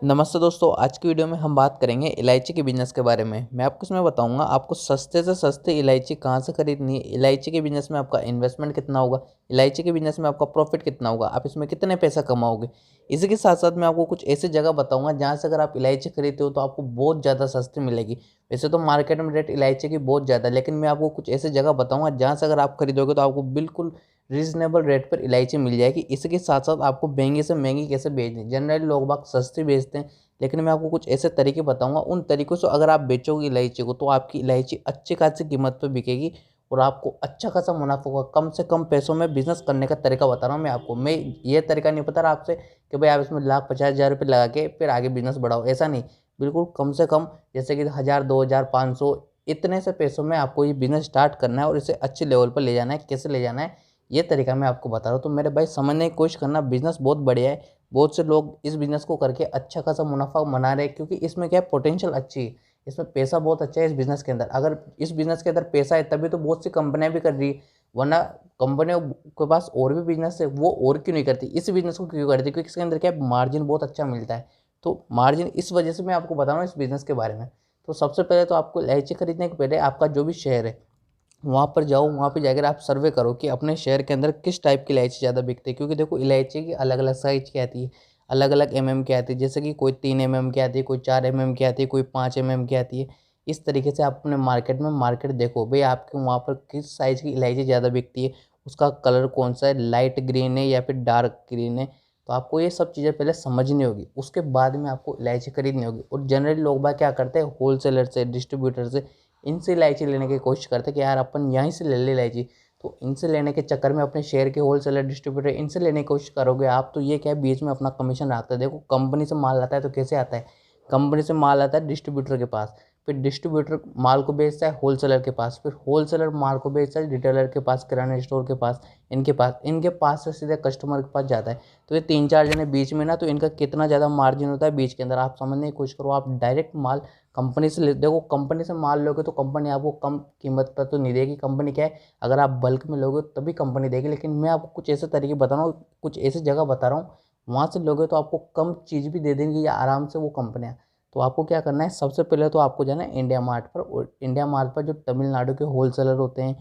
नमस्ते दोस्तों, आज की वीडियो में हम बात करेंगे इलायची के बिज़नेस के बारे में। मैं आपको इसमें बताऊंगा आपको सस्ते से सस्ते इलायची कहाँ से खरीदनी है, इलायची के बिज़नेस में आपका इन्वेस्टमेंट कितना होगा, इलायची के बिज़नेस में आपका प्रॉफिट कितना होगा, आप इसमें कितने पैसा कमाओगे। इसी के साथ साथ मैं आपको कुछ ऐसी जगह बताऊंगा जहाँ से अगर आप इलायची खरीदते हो तो आपको बहुत ज़्यादा सस्ती मिलेगी। वैसे तो मार्केट में रेट इलायची की बहुत ज़्यादा है, लेकिन मैं आपको कुछ ऐसी जगह बताऊँगा जहाँ से अगर आप खरीदोगे तो आपको बिल्कुल रीज़नेबल रेट पर इलायची मिल जाएगी। इसी के साथ साथ आपको महंगी से महंगी कैसे बेचनी है। जनरली लोग बाग सस्ती बेचते हैं, लेकिन मैं आपको कुछ ऐसे तरीके बताऊंगा, उन तरीकों से अगर आप बेचोगे इलायची को तो आपकी इलायची अच्छी खासी कीमत पर बिकेगी और आपको अच्छा खासा मुनाफा होगा। कम से कम पैसों में बिजनेस करने का तरीका बता रहा हूँ मैं आपको। मैं ये तरीका नहीं बता रहा आपसे कि भाई आप इसमें लाख 50,000 रुपये लगा के फिर आगे बिजनेस बढ़ाओ, ऐसा नहीं। बिल्कुल कम से कम जैसे कि 1000, 2000, 500 इतने से पैसों में आपको ये बिजनेस स्टार्ट करना है और इसे अच्छे लेवल पर ले जाना है। कैसे ले जाना है ये तरीका मैं आपको बता रहा हूँ। तो मेरे भाई समझने की कोशिश करना, बिजनेस बहुत बढ़िया है। बहुत से लोग इस बिज़नेस को करके अच्छा खासा मुनाफा मना रहे हैं, क्योंकि इसमें क्या है, पोटेंशियल अच्छी है, इसमें पैसा बहुत अच्छा है इस बिज़नेस के अंदर। अगर इस बिज़नेस के अंदर पैसा है तभी तो बहुत सी कंपनियां भी कर रही है, वरना कंपनियों के पास और भी बिजनेस है, वो और क्यों नहीं करती, इस बिज़नेस को क्यों करती, क्योंकि इसके अंदर क्या है, मार्जिन बहुत अच्छा मिलता है। तो मार्जिन इस वजह से मैं आपको बता रहा हूँ इस बिज़नेस के बारे में। तो सबसे पहले तो आपको इलायची खरीदने के पहले आपका जो भी शहर है वहाँ पर जाओ, वहाँ पे जाकर आप सर्वे करो कि अपने शहर के अंदर किस टाइप की इलायची ज़्यादा बिकती है। क्योंकि देखो इलायची की अलग अलग साइज की आती है, अलग अलग की आती है। जैसे कि कोई 3 की आती है, कोई 4 की आती है, कोई 5 की आती है। इस तरीके से आप अपने मार्केट में मार्केट देखो भाई आपके वहाँ पर किस साइज़ की इलायची ज़्यादा बिकती है, उसका कलर कौन सा है, लाइट ग्रीन है या फिर डार्क ग्रीन है। तो आपको ये सब चीज़ें पहले समझनी होगी, उसके बाद में आपको इलायची खरीदनी होगी। और जनरली लोग बाग क्या करते हैं, होलसेलर से, डिस्ट्रीब्यूटर से, इनसे इलायची लेने की कोशिश करते हैं कि यार अपन यहीं से ले ले इलायची। तो इनसे लेने के चक्कर में अपने शेयर के होलसेलर, डिस्ट्रीब्यूटर, इनसे लेने की कोशिश करोगे आप तो ये क्या है, बीच में अपना कमीशन आता है। देखो कंपनी से माल आता है तो कैसे आता है, कंपनी से माल आता है डिस्ट्रीब्यूटर के पास, फिर डिस्ट्रीब्यूटर माल को बेचता है होलसेलर के पास, फिर होलसेलर माल को बेचता है रिटेलर के पास, किराना स्टोर के पास, इनके पास से सीधे कस्टमर के पास जाता है। तो ये 3-4 जने बीच में ना, तो इनका कितना ज़्यादा मार्जिन होता है बीच के अंदर, आप समझने की कोशिश करो। आप डायरेक्ट माल कंपनी से ले, देखो कंपनी से माल लोगे तो कंपनी आपको कम कीमत पर तो नहीं देगी। कंपनी क्या है, अगर आप बल्क में लोगे तभी कंपनी देगी। लेकिन मैं आपको कुछ ऐसे तरीके बता रहा हूँ, कुछ ऐसी जगह बता रहा हूँ, वहाँ से लोगे तो आपको कम चीज़ भी दे देंगी या आराम से वो कंपनियाँ। तो आपको क्या करना है, सबसे पहले तो आपको जाना है इंडिया मार्ट पर। और इंडिया मार्ट पर जो तमिलनाडु के होलसेलर होते हैं,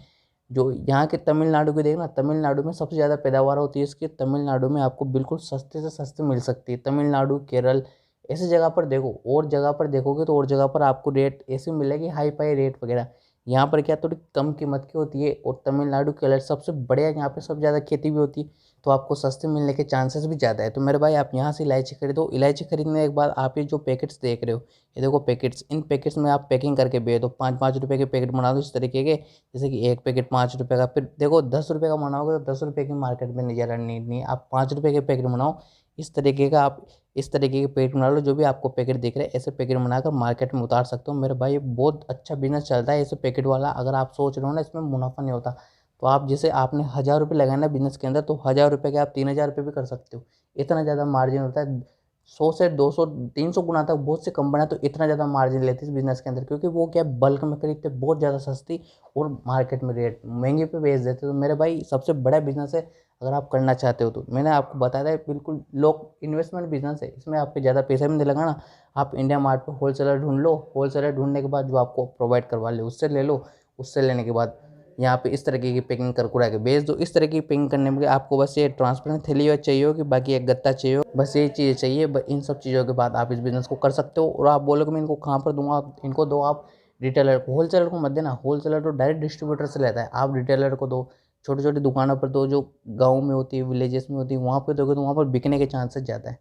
जो यहाँ के तमिलनाडु के, देखना तमिलनाडु में सबसे ज़्यादा पैदावार होती है इसकी, तमिलनाडु में आपको बिल्कुल सस्ते से सस्ते मिल सकती है। तमिलनाडु, केरल, ऐसी जगह पर देखो। और जगह पर देखोगे तो और जगह पर आपको रेट ऐसे मिलेगी, हाई फाई रेट वगैरह। यहाँ पर क्या थोड़ी कम कीमत की होती है। और तमिलनाडु, केरल सबसे बढ़िया, यहाँ पे सबसे ज़्यादा खेती भी होती है, तो आपको सस्ते मिलने के चांसेस भी ज़्यादा है। तो मेरे भाई आप यहाँ से इलायची खरीदो। इलायची खरीदने के बाद आप ये जो पैकेट्स देख रहे हो, ये देखो पैकेट्स, इन पैकेट्स में आप पैकिंग करके भेज दो। 5-5 रुपये के पैकेट बना दो इस तरीके के, जैसे कि एक पैकेट 5 रुपये का। फिर देखो 10 रुपये का बनाओगे तो 10 रुपये की मार्केट में नहीं ज़्यादा नीड नहीं है, आप 5 रुपये के पैकेट बनाओ। इस तरीके का आप इस तरीके के पैकेट बना लो, जो भी आपको पैकेट दिख रहे हैं ऐसे पैकेट बनाकर मार्केट में उतार सकते हो। मेरे भाई ये बहुत अच्छा बिजनेस चलता है ऐसे पैकेट वाला। अगर आप सोच रहे हो ना इसमें मुनाफा नहीं होता, तो आप जैसे आपने 1000 रुपये लगाए ना बिजनेस के अंदर, तो 1000 रुपये के आप 3000 रुपये भी कर सकते हो। इतना ज़्यादा मार्जिन होता है। 100 से 200, 300 गुना तक बहुत सी कंपनियां तो इतना ज़्यादा मार्जिन लेती है इस बिज़नेस के अंदर, क्योंकि वो क्या बल्क में खरीदते बहुत ज़्यादा सस्ती और मार्केट में रेट महंगे पे बेच देते। तो मेरे भाई सबसे बड़ा बिजनेस है, अगर आप करना चाहते हो तो। मैंने आपको बताया था बिल्कुल लोग इन्वेस्टमेंट बिजनेस है, इसमें आपके ज़्यादा पैसा भी नहीं लगाना। आप इंडिया मार्ट पर होलसेलर ढूंढ लो, होलसेलर ढूंढने के बाद जो आपको प्रोवाइड करवा ले उससे ले लो। उससे लेने के बाद यहाँ पे इस तरीके की पैकिंग कर कुरा के बेच दो। इस तरह की पैकिंग करने में आपको बस ये ट्रांसपेरेंट थैली चाहिए हो, कि बाकी एक गत्ता चाहिए हो, बस ये चीज़ें चाहिए। इन सब चीज़ों के बाद आप इस बिज़नेस को कर सकते हो। और आप बोलोगे मैं इनको कहाँ पर दूंगा, इनको दो आप रिटेलर को, होलसेलर को मत देना। होलसेलर तो डायरेक्ट डिस्ट्रीब्यूटर से लेता है, आप रिटेलर को दो। छोटी छोटी दुकानों पर दो, जो गाँव में होती है, विलेजेस में होती है, वहाँ पर दोगे तो वहाँ पर बिकने के चांसेस ज़्यादा है।